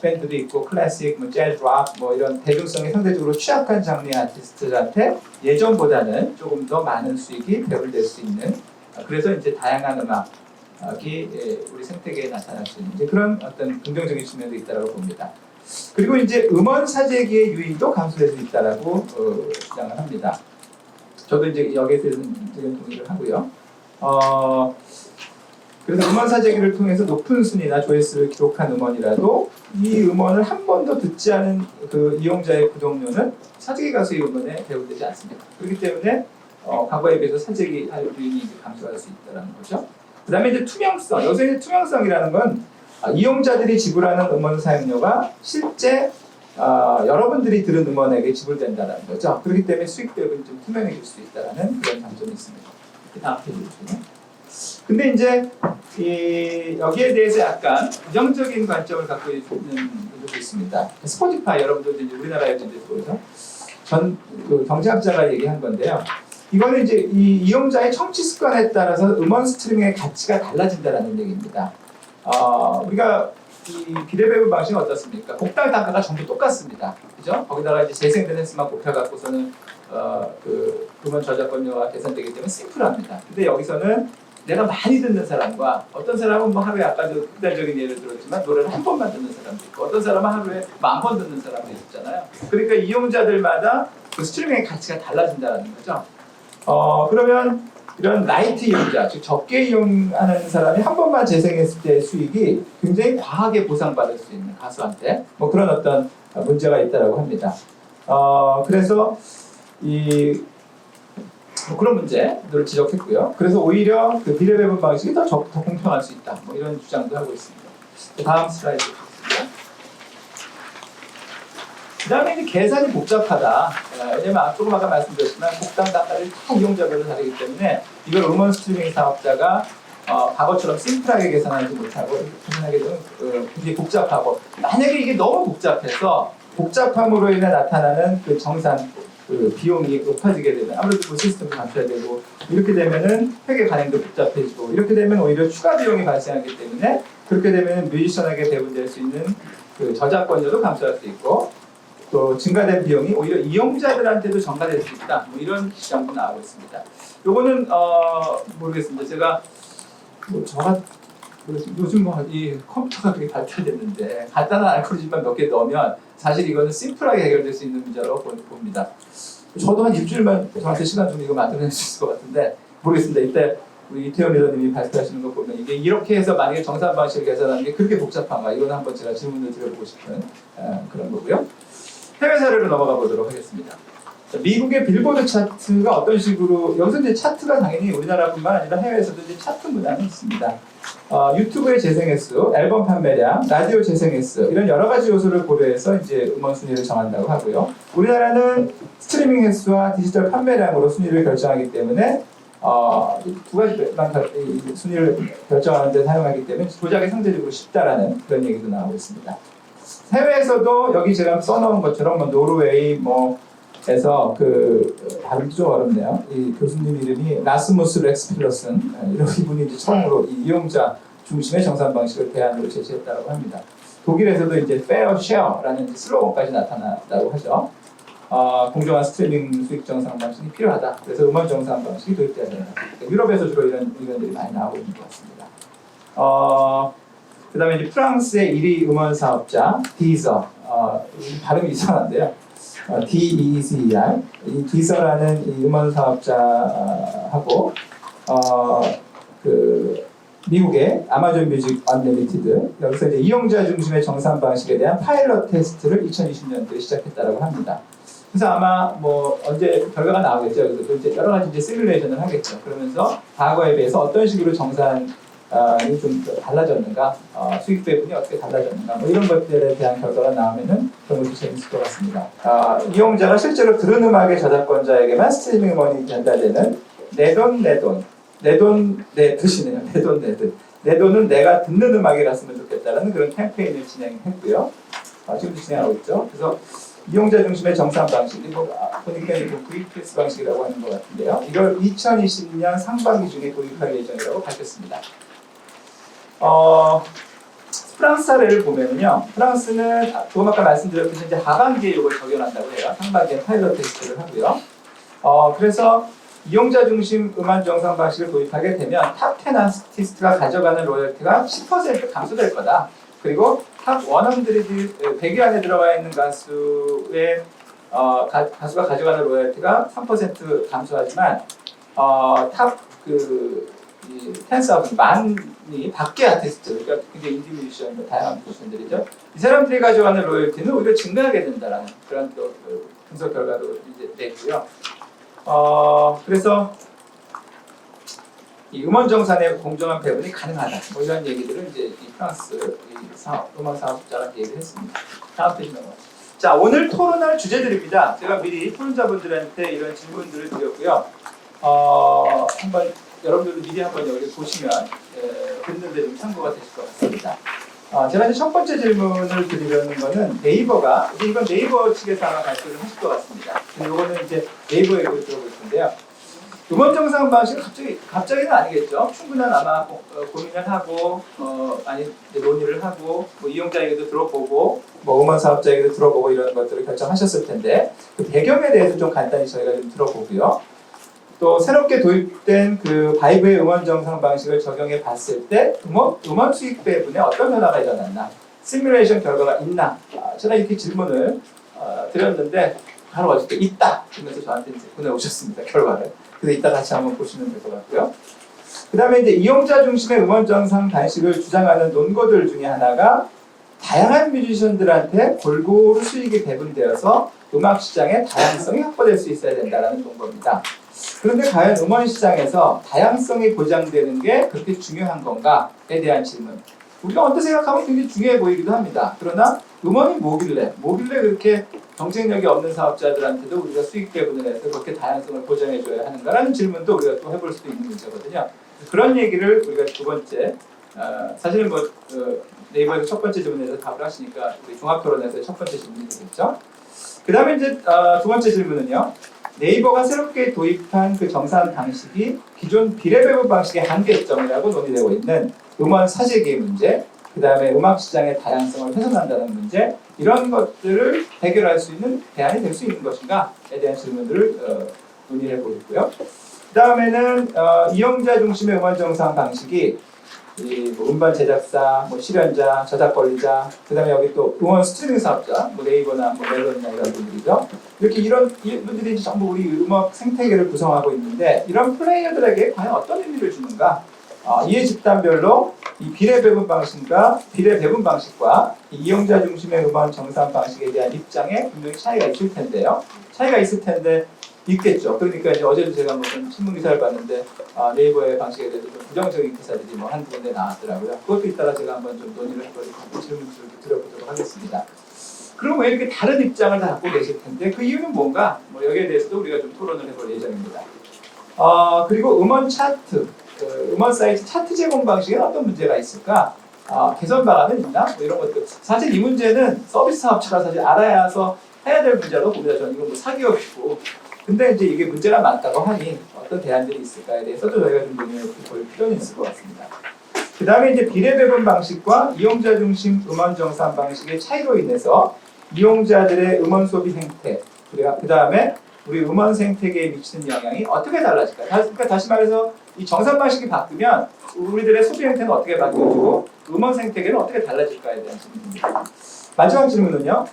밴드도 있고 클래식, 재즈, 락 이런 대중성이 상대적으로 취약한 장르의 아티스트들한테 예전보다는 조금 더 많은 수익이 배분될 수 있는, 그래서 이제 다양한 음악이 우리 생태계에 나타날 수 있는 이제 그런 어떤 긍정적인 측면도 있다고 봅니다. 그리고 이제 음원 사재기의 유의도 감소될 수 있다라고 주장을 합니다. 저도 이제 여기에 대해서는 동의를 하고요. 그래서 음원 사재기를 통해서 높은 순위나 조회수를 기록한 음원이라도 이 음원을 한 번도 듣지 않은 그 이용자의 구독료는 사재기 가수의 음원에 배분되지 않습니다. 그렇기 때문에 과거에 비해서 사재기 할 유인이 감소할 수 있다는 거죠. 그 다음에 이제 투명성. 여기서 이제 투명성이라는 건 이용자들이 지불하는 음원 사용료가 실제 여러분들이 들은 음원에게 지불된다는 거죠. 그렇기 때문에 수익 배분이 좀 투명해질 수 있다는 그런 장점이 있습니다. 그 다음 페이지 보시면. 근데 이제 여기에 대해서 약간 부정적인 관점을 갖고 있는 분들도 있습니다. 스포티파이 여러분들도 이제 우리나라에 이제 들어오죠. 경제학자가 얘기한 건데요. 이거는 이제 이 이용자의 청취 습관에 따라서 음원 스트리밍의 가치가 달라진다는 얘기입니다. 우리가 이 비례 배분 방식은 어떻습니까? 곡당 단가가 전부 똑같습니다. 그죠? 거기다가 이제 재생된 횟수만 곱해갖고서는 그 음원 저작권료가 계산되기 때문에 심플합니다. 근데 여기서는 내가 많이 듣는 사람과 어떤 사람은 하루에 아까도 극단적인 예를 들었지만 노래를 한 번만 듣는 사람도 있고 어떤 사람은 하루에 10,000번 듣는 사람도 있잖아요. 그러니까 이용자들마다 그 스트리밍의 가치가 달라진다는 거죠. 그러면 이런 라이트 이용자, 즉 적게 이용하는 사람이 한 번만 재생했을 때 수익이 굉장히 과하게 보상받을 수 있는 가수한테 그런 어떤 문제가 있다고 합니다. 그래서 뭐 그런 문제들을 지적했고요. 그래서 오히려 그 비례 배분 방식이 더 공평할 수 있다. 뭐 이런 주장도 하고 있습니다. 다음 슬라이드 보겠습니다. 그 다음에 이제 계산이 복잡하다. 왜냐면 조금 아까 말씀드렸지만 곡당 단가를 다 이용자별로 다르기 때문에 이걸 음원 스트리밍 사업자가 과거처럼 심플하게 계산하지 못하고 계산하게 되면 굉장히 복잡하고, 만약에 이게 너무 복잡해서 복잡함으로 인해 나타나는 그 정산 그 비용이 높아지게 되면 아무래도 그 시스템을 갖춰야 되고, 이렇게 되면은 회계 관행도 복잡해지고, 이렇게 되면 오히려 추가 비용이 발생하기 때문에, 그렇게 되면 뮤지션에게 배분될 수 있는 그 저작권료도 감소할 수 있고, 또 증가된 비용이 오히려 이용자들한테도 전가될 수 있다. 뭐 이런 주장도 나오고 있습니다. 요거는 모르겠습니다. 제가 요즘 이 컴퓨터가 그렇게 발달됐는데 간단한 알고리즘만 몇 개 넣으면 사실 이거는 심플하게 해결될 수 있는 문제라고 봅니다. 저도 한 일주일만 저한테 시간 좀 이거 만들어낼 수 있을 것 같은데 모르겠습니다. 이때 우리 이태원 리더님이 발표하시는 거 보면 이게 이렇게 해서 만약에 정산 방식을 계산하는 게 그렇게 복잡한가, 이건 한번 제가 질문을 드려보고 싶은 그런 거고요. 해외 사례로 넘어가 보도록 하겠습니다. 미국의 빌보드 차트가 어떤 식으로, 여기서 이제 차트가 당연히 우리나라뿐만 아니라 해외에서도 이제 차트 문화는 있습니다. 유튜브의 재생 횟수, 앨범 판매량, 라디오 재생 횟수, 이런 여러 가지 요소를 고려해서 이제 음원 순위를 정한다고 하고요. 우리나라는 스트리밍 횟수와 디지털 판매량으로 순위를 결정하기 때문에 두 가지만 순위를 결정하는 데 사용하기 때문에 조작이 상대적으로 쉽다라는 그런 얘기도 나오고 있습니다. 해외에서도 여기 제가 써놓은 것처럼 뭐 노르웨이 에서 발음이 좀 어렵네요. 이 교수님 이름이 라스무스 렉스필러슨, 이분이 이제 처음으로 이 이용자 중심의 정산 방식을 대안으로 제시했다고 합니다. 독일에서도 이제 fair share라는 슬로건까지 나타났다고 하죠. 공정한 스트리밍 수익 정산 방식이 필요하다. 그래서 음원 정산 방식이 도입돼야 된다. 유럽에서 주로 이런 의견들이 많이 나오고 있는 것 같습니다. 그 다음에 이제 프랑스의 1위 음원 사업자 디저, 발음이 이상한데요. DEZR, 이 디저라는 이 음원 사업자하고 미국의 아마존 뮤직 언리미티드, 여기서 이제 이용자 중심의 정산 방식에 대한 파일럿 테스트를 2020년도에 시작했다고 합니다. 그래서 아마 언제 결과가 나오겠죠. 그래서 이제 여러 가지 이제 시뮬레이션을 하겠죠. 그러면서 과거에 비해서 어떤 식으로 정산이 좀 달라졌는가, 수익 배분이 어떻게 달라졌는가, 뭐 이런 것들에 대한 결과가 나오면은 그런 것도 재밌을 것 같습니다. 이용자가 실제로 들은 음악의 저작권자에게만 스트리밍 음원이 전달되는 내 돈 내 뜻이네요. 내 돈은 내가 듣는 음악이랐으면 좋겠다라는 그런 캠페인을 진행했고요. 지금도 진행하고 있죠. 그래서 이용자 중심의 정산 방식이 보니까 VPS 방식이라고 하는 것 같은데요. 이걸 2020년 상반기 중에 도입할 예정이라고 밝혔습니다. 프랑스 사례를 보면요, 프랑스는 조금 아까 말씀드렸듯이 이제 하반기에 이걸 적용한다고 해요. 상반기에 파일럿 테스트를 하고요. 그래서 이용자 중심 음원 정산 방식을 도입하게 되면 탑 10 아티스트가 가져가는 로열티가 10% 감소될 거다. 그리고 탑 100위 안에 들어가 있는 가수의 가수가 가져가는 로열티가 3% 감소하지만 탑 10,000 만이 밖의 아티스트, 그러니까 굉장히 인디 뮤지션, 다양한 뮤지션들이죠. 이 사람들이 가져가는 로열티는 오히려 증가하게 된다라는 그런 또 분석 결과도 이제 냈고요. 그래서 이 음원 정산의 공정한 배분이 가능하다. 뭐 이런 얘기들을 이제 이 프랑스 음원 사업자가 얘기를 했습니다. 다음 페이지 넘어가죠. 자, 오늘 토론할 주제들입니다. 제가 미리 토론자분들한테 이런 질문들을 드렸고요. 한번 여러분들도 미리 한번 여기 보시면 듣는데 좀 참고가 되실 것 같습니다. 제가 이제 첫 번째 질문을 드리려는 거는 네이버가, 이건 네이버 측에서 아마 발표를 하실 것 같습니다. 이거는 이제 네이버 얘기를 들어볼 텐데요. 음원 정산 방식은 갑자기는 아니겠죠. 충분한 아마 고민을 하고, 많이 논의를 하고, 이용자 얘기도 들어보고, 음원 사업자 얘기도 들어보고 이런 것들을 결정하셨을 텐데, 그 배경에 대해서 좀 간단히 저희가 좀 들어보고요. 또 새롭게 도입된 그 바이브의 음원 정산 방식을 적용해 봤을 때 음원 수익 배분에 어떤 변화가 일어났나, 시뮬레이션 결과가 있나, 제가 이렇게 질문을 드렸는데 바로 어저께 있다 그러면서 저한테 이제 보내오셨습니다. 결과를. 그래서 이따 같이 한번 보시면 될 것 같고요. 그 다음에 이제 이용자 중심의 음원 정산 방식을 주장하는 논거들 중에 하나가 다양한 뮤지션들한테 골고루 수익이 배분되어서 음악 시장의 다양성이 확보될 수 있어야 된다는 논거입니다. 그런데 과연 음원 시장에서 다양성이 보장되는 게 그렇게 중요한 건가에 대한 질문. 우리가 언뜻 생각하면 굉장히 중요해 보이기도 합니다. 그러나 음원이 뭐길래 그렇게 경쟁력이 없는 사업자들한테도 우리가 수익 배분을 해서 그렇게 다양성을 보장해줘야 하는가라는 질문도 우리가 또 해볼 수도 있는 문제거든요. 그런 얘기를 우리가 두 번째, 사실은 뭐 네이버에서 첫 번째 질문에서 답을 하시니까 우리 종합토론에서 첫 번째 질문이 되겠죠. 그 다음에 이제 두 번째 질문은요. 네이버가 새롭게 도입한 그 정산 방식이 기존 비례배분 방식의 한계점이라고 논의되고 있는 음원 사재기의 문제, 그 다음에 음악 시장의 다양성을 훼손한다는 문제, 이런 것들을 해결할 수 있는 대안이 될 수 있는 것인가에 대한 질문들을 논의해 보겠고요. 그 다음에는 이용자 중심의 음원 정산 방식이 뭐 음반 제작사, 뭐 실현자, 저작 권리자, 그 다음에 여기 또 음원 스트리밍 사업자, 뭐 네이버나 뭐 멜론이나 이런 분들이죠. 이렇게 이런 분들이 전부 우리 음악 생태계를 구성하고 있는데 이런 플레이어들에게 과연 어떤 의미를 주는가? 이해 집단별로 이 비례 배분 방식과 이 이용자 중심의 음원 정산 방식에 대한 입장에 분명히 차이가 있을 텐데요. 있겠죠. 그러니까 이제 어제도 제가 무슨 신문 기사를 봤는데 네이버의 방식에 대해서 좀 부정적인 기사들이 뭐 한두 군데 나왔더라고요. 그것도 이따가 제가 한번 좀 논의를 해보고 질문을 드려보도록 하겠습니다. 그럼 왜 이렇게 다른 입장을 다 갖고 계실 텐데 그 이유는 뭔가? 뭐 여기에 대해서도 우리가 좀 토론을 해볼 예정입니다. 그리고 음원 차트, 음원 사이트 차트 제공 방식에 어떤 문제가 있을까? 개선 방안은 있나? 뭐 이런 것들. 사실 이 문제는 서비스 사업자가 사실 알아야 해서 해야 될 문제라고 봅니다. 저는 이건 뭐 사기업이고. 근데 이제 이게 문제가 많다고 하니 어떤 대안들이 있을까에 대해서도 저희가 좀 논의해 볼 필요는 있을 것 같습니다. 그 다음에 이제 비례 배분 방식과 이용자 중심 음원 정산 방식의 차이로 인해서 이용자들의 음원 소비 행태, 그 다음에 우리 음원 생태계에 미치는 영향이 어떻게 달라질까? 그러니까 다시 말해서 이 정산 방식이 바뀌면 우리들의 소비 행태는 어떻게 바뀌어지고 음원 생태계는 어떻게 달라질까에 대한 질문입니다. 마지막 질문은요.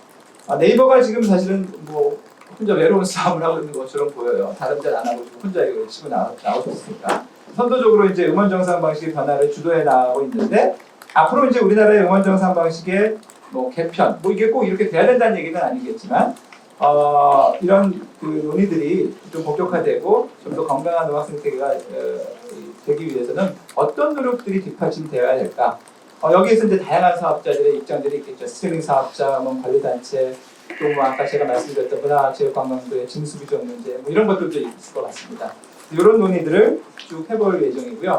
네이버가 지금 사실은 뭐 혼자 외로운 싸움을 하고 있는 것처럼 보여요. 다른 데는 안 하고 혼자 이걸 치고 나오셨으니까. 선도적으로 이제 음원 정산 방식의 변화를 주도해 나가고 있는데 앞으로 이제 우리나라의 음원 정산 방식의 뭐 개편, 뭐 이게 꼭 이렇게 돼야 된다는 얘기는 아니겠지만 이런 그 논의들이 좀 본격화되고 좀 더 건강한 음악 생태계가 되기 위해서는 어떤 노력들이 뒷받침되어야 될까? 여기에서 이제 다양한 사업자들의 입장들이 있겠죠. 스트리밍 사업자, 음원 관리단체, 또 뭐 아까 제가 말씀드렸던 문화체육관광부의 징수비전 문제, 뭐 이런 것들도 있을 것 같습니다. 이런 논의들을 쭉 해볼 예정이고요.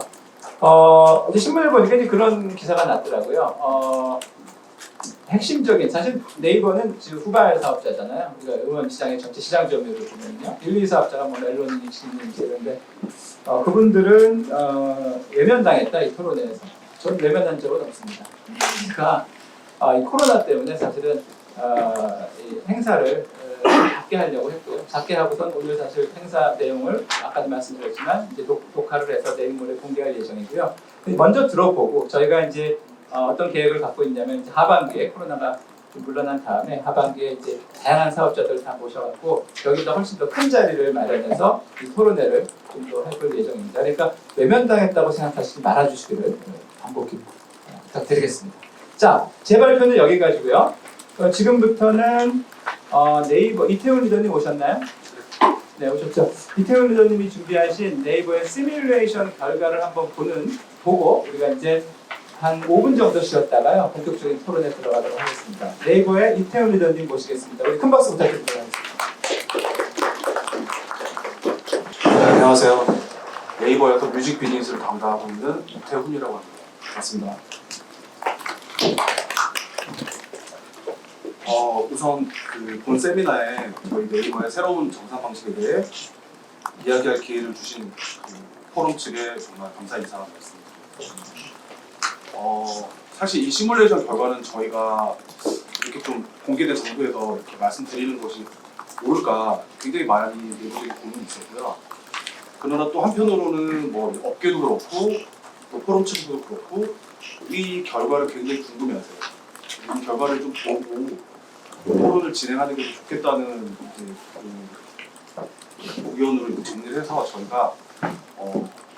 어제 신문을 보니까 이제 그런 기사가 났더라고요. 핵심적인 사실 네이버는 지금 후발 사업자잖아요. 우리가 음원 시장의 전체 시장 점유율을 보면요, 1, 2 사업자가 뭐 멜론인지 진인지 이런데 그분들은 외면당했다 이 토론회에서. 저는 외면한 적은 없습니다. 그러니까 이 코로나 때문에 사실은 이 행사를 작게 하려고 했고요. 작게 하고선 오늘 사실 행사 내용을 아까도 말씀드렸지만 이제 녹화를 해서 내일 모레 공개할 예정이고요. 먼저 들어보고 저희가 이제 어떤 계획을 갖고 있냐면 이제 하반기에 코로나가 좀 물러난 다음에 하반기에 이제 다양한 사업자들 다 모셔갖고 여기다 훨씬 더 큰 자리를 마련해서 이 토론회를 좀 더 해볼 예정입니다. 그러니까 외면당했다고 생각하시지 말아주시기를 반복히 부탁드리겠습니다. 자, 제 발표는 여기까지고요. 지금부터는 네이버 이태훈 리더님 오셨나요? 네, 오셨죠. 이태훈 리더님이 준비하신 네이버의 시뮬레이션 결과를 한번 보고 우리가 이제 한 5분 정도 쉬었다가요 본격적인 토론에 들어가도록 하겠습니다. 네이버의 이태훈 리더님 모시겠습니다. 우리 큰 박수 부탁드리도록 하겠습니다. 네, 안녕하세요. 네이버에서 뮤직 비즈니스를 담당하고 있는 이태훈이라고 합니다. 반갑습니다. 우선 본 세미나에 저희 네이버의 새로운 정산 방식에 대해 이야기할 기회를 주신 포럼 측에 정말 감사 인사가 드렸습니다. 사실 이 시뮬레이션 결과는 저희가 이렇게 좀 공개된 정도에서 이렇게 말씀드리는 것이 옳을까 굉장히 많이 내부적인 고민이 있었고요. 그러나 또 한편으로는 뭐 업계도 그렇고 또 포럼 측도 그렇고 이 결과를 굉장히 궁금해하세요. 이 결과를 좀 보고 토론을 진행하는 게 좋겠다는 이제 의견으로 정리를 해서 저희가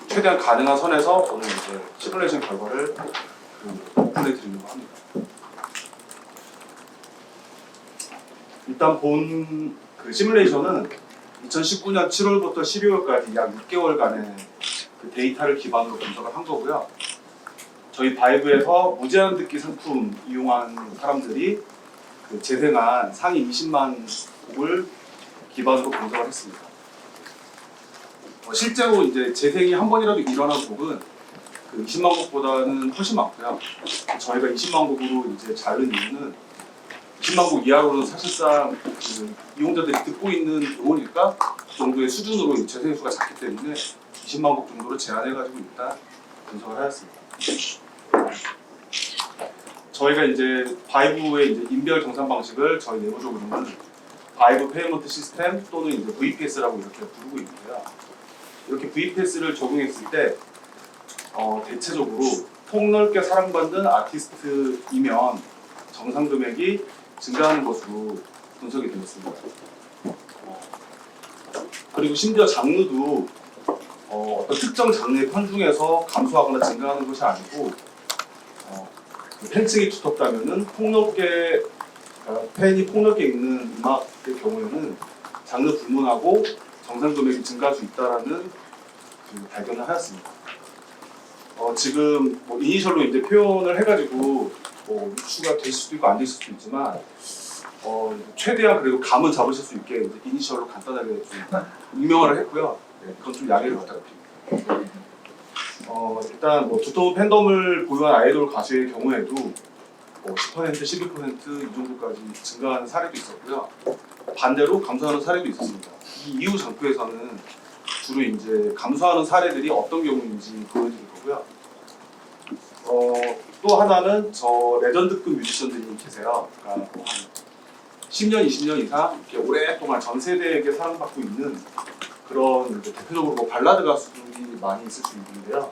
최대한 가능한 선에서 오늘 이제 시뮬레이션 결과를 오픈해 드리려고 합니다. 일단 본 시뮬레이션은 2019년 7월부터 12월까지 약 6개월간의 그 데이터를 기반으로 분석을 한 거고요. 저희 바이브에서 무제한 듣기 상품 이용한 사람들이 그 재생한 상위 20만 곡을 기반으로 분석을 했습니다. 실제로 이제 재생이 한 번이라도 일어난 곡은 그 20만 곡보다는 훨씬 많고요. 저희가 20만 곡으로 이제 자른 이유는 20만 곡 이하로는 사실상 그 이용자들이 듣고 있는 음원일까 정도의 수준으로 재생 수가 작기 때문에 20만 곡 정도로 제한해가지고 일단 분석을 하였습니다. 저희가 이제 바이브의 이제 인별 정산 방식을 저희 내부적으로는 바이브 페이먼트 시스템 또는 이제 VPS라고 이렇게 부르고 있는데요. 이렇게 VPS를 적용했을 때 대체적으로 폭넓게 사랑받는 아티스트이면 정산 금액이 증가하는 것으로 분석이 되었습니다. 그리고 심지어 장르도 어떤 특정 장르의 편중에서 감소하거나 증가하는 것이 아니고 팬층이 두텁다면은 폭넓게 팬이 폭넓게 있는 음악의 경우에는 장르 불문하고 정산 금액이 증가할 수 있다라는 그 발견을 하였습니다. 지금 뭐 이니셜로 이제 표현을 해가지고 뭐 유추가 될 수도 있고 안 될 수도 있지만 최대한 그래도 감은 잡으실 수 있게 이제 이니셜로 간단하게 좀 임명을 했고요. 네, 그건 좀 양해를 부탁드립니다. 일단 뭐 두터운 팬덤을 보유한 아이돌 가수의 경우에도 뭐 10%, 12% 이 정도까지 증가하는 사례도 있었고요. 반대로 감소하는 사례도 있었습니다. 이 이후 장표에서는 주로 이제 감소하는 사례들이 어떤 경우인지 보여드릴 거고요. 또 하나는 저 레전드급 뮤지션들이 계세요. 그러니까 뭐 한 10년, 20년 이상 이렇게 오랫동안 전 세대에게 사랑받고 있는 그런 이제 대표적으로 뭐 발라드 가수들이 많이 있을 수 있는데요.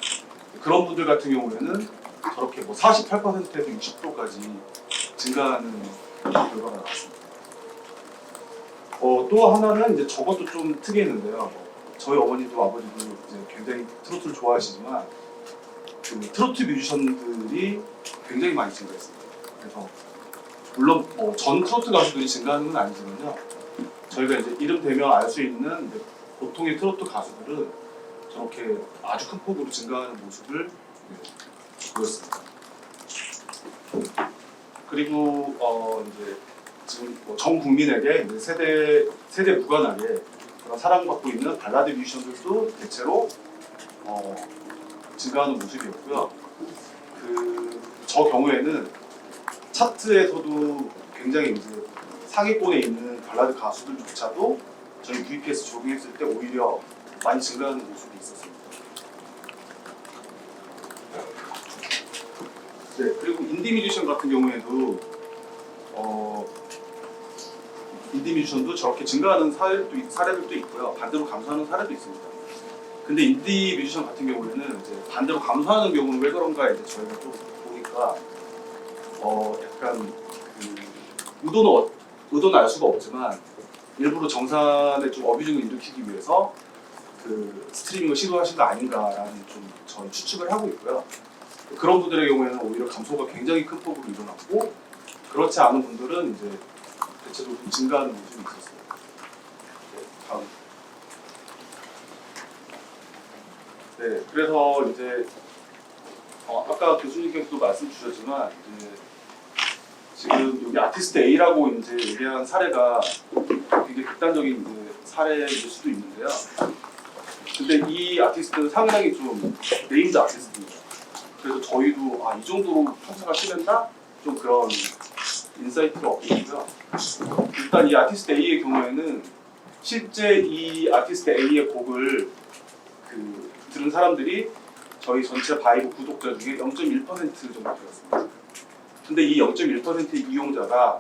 그런 분들 같은 경우에는 저렇게 뭐 48%에서 60%까지 증가하는 결과가 나왔습니다. 또 하나는 이제 저것도 좀 특이했는데요. 저희 어머니도 아버지도 이제 굉장히 트로트를 좋아하시지만 그 트로트 뮤지션들이 굉장히 많이 증가했습니다. 그래서 물론 전 트로트 가수들이 증가하는 건 아니지만요. 저희가 이제 이름 대면 알 수 있는 이제 보통의 트로트 가수들은 저렇게 아주 큰 폭으로 증가하는 모습을 보였습니다. 그리고 이제 지금 전 국민에게 이제 세대 무관하게 그런 사랑받고 있는 발라드 뮤지션들도 대체로 증가하는 모습이었고요. 저 경우에는 차트에서도 굉장히 이제 상위권에 있는 발라드 가수들조차도 저희 VPS 적용했을 때 오히려 많이 증가하는 모습이 있었습니다. 네, 그리고 인디 뮤지션 같은 경우에도 인디 뮤지션도 저렇게 증가하는 사례들도 있고요. 반대로 감소하는 사례도 있습니다. 근데 인디 뮤지션 같은 경우에는 이제 반대로 감소하는 경우는 왜 그런가 이제 저희가 좀 보니까 약간 의도는 알 수가 없지만 일부러 정산에 좀 어뷰징을 일으키기 위해서 그 스트리밍을 시도하신 거 아닌가라는 좀 저희 추측을 하고 있고요. 그런 분들의 경우에는 오히려 감소가 굉장히 큰 폭으로 일어났고 그렇지 않은 분들은 이제 대체적으로 증가하는 모습이 있었습니다. 네, 다음. 네, 그래서 이제 아까 교수님께서도 말씀 주셨지만 이제 지금 여기 아티스트 A라고 이제 얘기한 사례가 굉장히 극단적인 이제 사례일 수도 있는데요. 근데 이 아티스트는 상당히 좀 네임드 아티스트입니다. 그래서 저희도 이 정도로 편차가 심했나? 좀 그런 인사이트가 없고요. 일단 이 아티스트 A의 경우에는 실제 이 아티스트 A의 곡을 들은 사람들이 저희 전체 바이브 구독자 중에 0.1% 정도 되었습니다. 근데 이 0.1%의 이용자가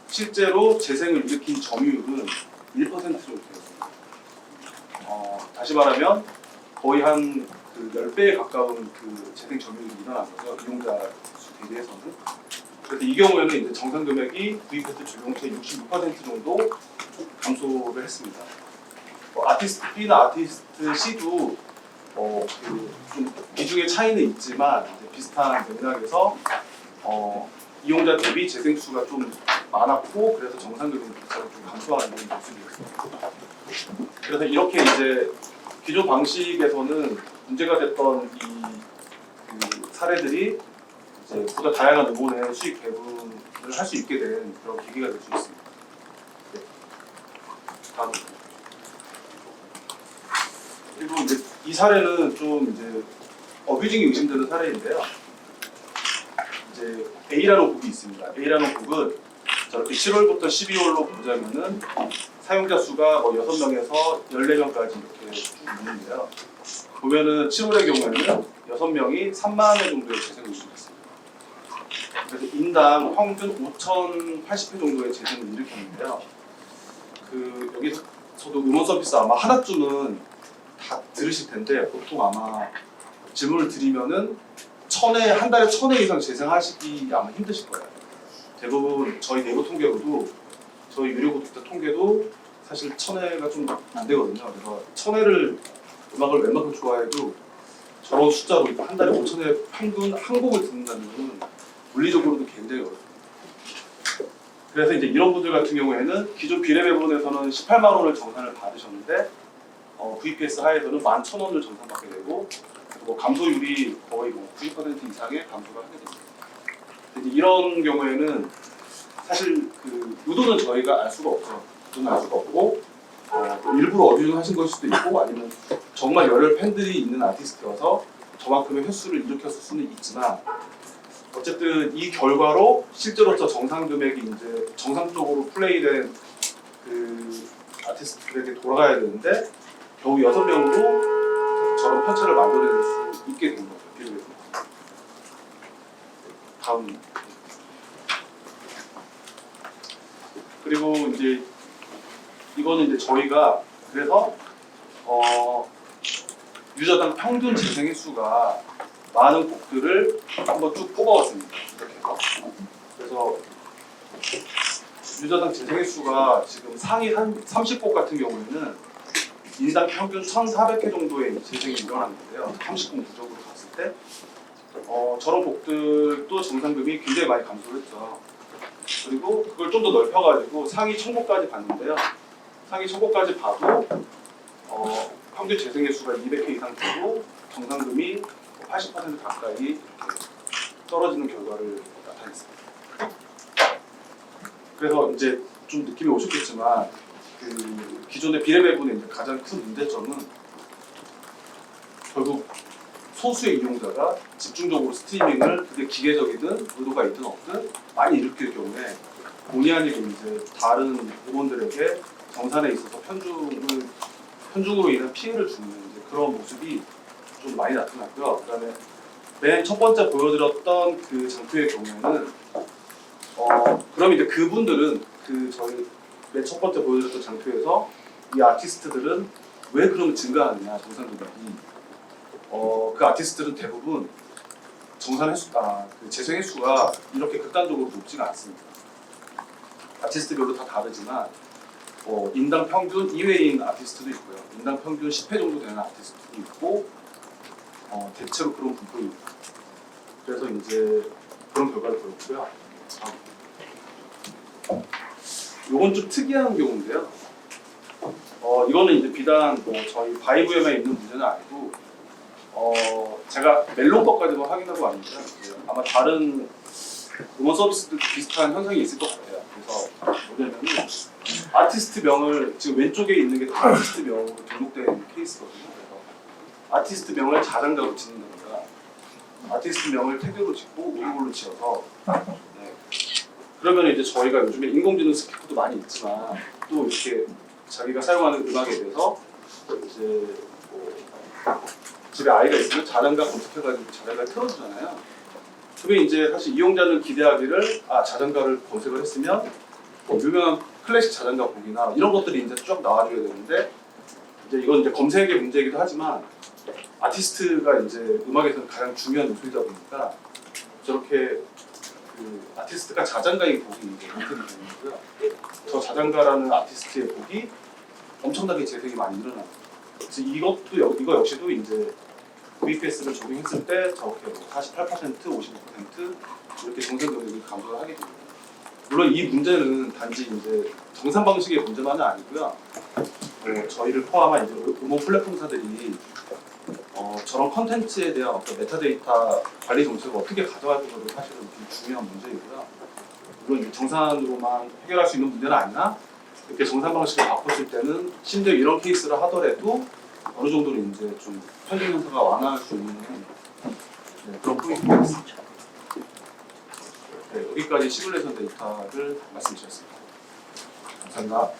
실제로 재생을 일으킨 점유율은 1% 정도 되었습니다. 다시 말하면 거의 한 10배에 가까운 그 재생 점유율이 일어난 거죠. 이용자 수 대비해서는. 그래서 이 경우에는 이제 정산 금액이 VPS 적용체 66% 정도 감소를 했습니다. 아티스트 B나 아티스트 C도 좀 비중의 차이는 있지만 이제 비슷한 맥락에서 이용자 대비 재생 수가 좀 많았고 그래서 정상 금액이 좀 감소하는 모습이었습니다. 그래서 이렇게 이제 기존 방식에서는 문제가 됐던 그 사례들이 이제 보다 다양한 음원의 수익 배분을 할 수 있게 된 그런 계기가 될 수 있습니다. 네. 다음. 그리고 이제 이 사례는 좀 이제 어뷰징이 의심되는 사례인데요. 이제 A라는 곡이 있습니다. A라는 곡은 저렇게 7월부터 12월로 보자면은 사용자 수가 뭐 6명에서 14명까지 이렇게 쭉 있는데요. 보면은 7월의 경우에는 6명이 3만 회 정도의 재생을 일으켰습니다. 그래서 인당 평균 5,080회 정도의 재생을 일으켰는데요. 그 여기서도 음원 서비스 아마 하나쯤은 다 들으실 텐데 보통 아마 질문을 드리면은 한 달에 1,000회 이상 재생하시기 아마 힘드실 거예요. 대부분 저희 네이버 통계로도 저희 유료 구독자 통계도 사실 1,000회가 좀 안 되거든요. 그래서 1,000회를 음악을 웬만큼 좋아해도 저런 숫자로 한 달에 5,000회 평균 한 곡을 듣는다는 것은 물리적으로도 굉장히 어렵습니다. 그래서 이제 이런 분들 같은 경우에는 기존 비례 배분에서는 18만 원을 정산을 받으셨는데 VPS 하에서는 11,000원을 정산받게 되고 뭐 감소율이 거의 뭐 90% 이상의 감소를 하게 됩니다. 이제 이런 경우에는 사실 그 의도는 저희가 알 수가 없죠. 의도는 알 수가 없고 일부러 어뷰징 하신 걸 수도 있고 아니면 정말 열혈 팬들이 있는 아티스트여서 저만큼의 횟수를 일으켰을 수는 있지만 어쨌든 이 결과로 실제로 저 정상 금액이 이제 정상적으로 플레이된 그 아티스트들에게 돌아가야 되는데 겨우 6명으로 저런 편차를 만들어낼 수 있게 된 거죠. 비례 다음. 그리고 이제 이거는 이제 저희가 그래서 유저당 평균 재생 횟수가 많은 곡들을 한번 쭉 뽑아왔습니다. 이렇게 해서. 그래서 유저당 재생 횟수가 지금 상위 한 30곡 같은 경우에는 인당 평균 1,400회 정도의 재생이 일어났는데요. 30곡 누적으로 봤을 때 저런 곡들도 정상금이 굉장히 많이 감소를 했죠. 그리고 그걸 좀 더 넓혀가지고 상위 1,000곡까지 봤는데요. 상위 1,000곡까지 봐도 평균 재생 횟수가 200회 이상 되고 정상금이 80% 가까이 이렇게 떨어지는 결과를 나타냈습니다. 그래서 이제 좀 느낌이 오셨겠지만 그 기존의 비례 배분의 이제 가장 큰 문제점은 결국 소수의 이용자가 집중적으로 스트리밍을 그게 기계적이든 의도가 있든 없든 많이 일으킬 경우에 본의 아니게 이제 다른 음원들에게 정산에 있어서 편중으로 인한 피해를 주는 이제 그런 모습이 좀 많이 나타났고요. 그다음에 맨 첫 번째 보여드렸던 그 장표의 경우에는 그럼 이제 그분들은 그 저희 맨 첫 번째 보여드렸던 장표에서 이 아티스트들은 왜 그러면 증가하느냐 정산 금액이 그 아티스트들은 대부분 정산 횟수, 그 재생 횟수가 이렇게 극단적으로 높지가 않습니다. 아티스트별로 다 다르지만 인당 평균 2회인 아티스트도 있고요. 인당 평균 10회 정도 되는 아티스트도 있고 대체로 그런 분포입니다. 그래서 이제 그런 결과를 보였고요. 요건 좀 특이한 경우인데요. 이거는 이제 비단 뭐 저희 바이브에만 있는 문제는 아니고 제가 멜론 것까지만 확인하고 왔는데요. 아마 다른 음원 서비스도 비슷한 현상이 있을 것 같아요. 그래서 뭐냐면은 아티스트 명을 지금 왼쪽에 있는 게 다 아티스트 명으로 등록되어 있는 케이스거든요. 그래서 아티스트 명을 자장가로 짓는다든가 아티스트 명을 태교로 짓고 우리글로 지어서 네. 그러면 이제 저희가 요즘에 인공지능 스피커도 많이 있지만 또 이렇게 자기가 사용하는 음악에 대해서 이제 뭐 집에 아이가 있으면 자장가 검색해가지고 자장가를 틀어주잖아요. 그러면 이제 사실 이용자는 기대하기를 자장가를 검색을 했으면 뭐 유명한 클래식 자장가 곡이나 이런 것들이 이제 쭉 나와줘야 되는데 이제 이건 이제 검색의 문제이기도 하지만 아티스트가 이제 음악에서는 가장 중요한 요소이다 보니까 저렇게 그 아티스트가 자장가인 곡이 이제 인터뷰 되는 거고요. 저 자장가라는 아티스트의 곡이 엄청나게 재생이 많이 일어나요. 그래서 이거 역시도 이제 VPS를 적용했을 때 저렇게 48%, 55% 이렇게 정산 금액이 감소를 하게 됩니다. 물론 이 문제는 단지 이제 정산 방식의 문제만은 아니고요. 저희를 포함한 이제 음원 플랫폼사들이 저런 컨텐츠에 대한 어떤 메타데이터 관리 정책을 어떻게 가져갈 것도 사실은 좀 중요한 문제이고요. 물론 이제 정산으로만 해결할 수 있는 문제는 아니나 이렇게 정산 방식을 바꿨을 때는 심지어 이런 케이스를 하더라도 어느 정도는 이제 좀 편익 형사가 완화할 수 있는 그런 포인트가 있습니다. 네, 여기까지 시뮬레이션 데이터를 말씀드렸습니다. 감사합니다.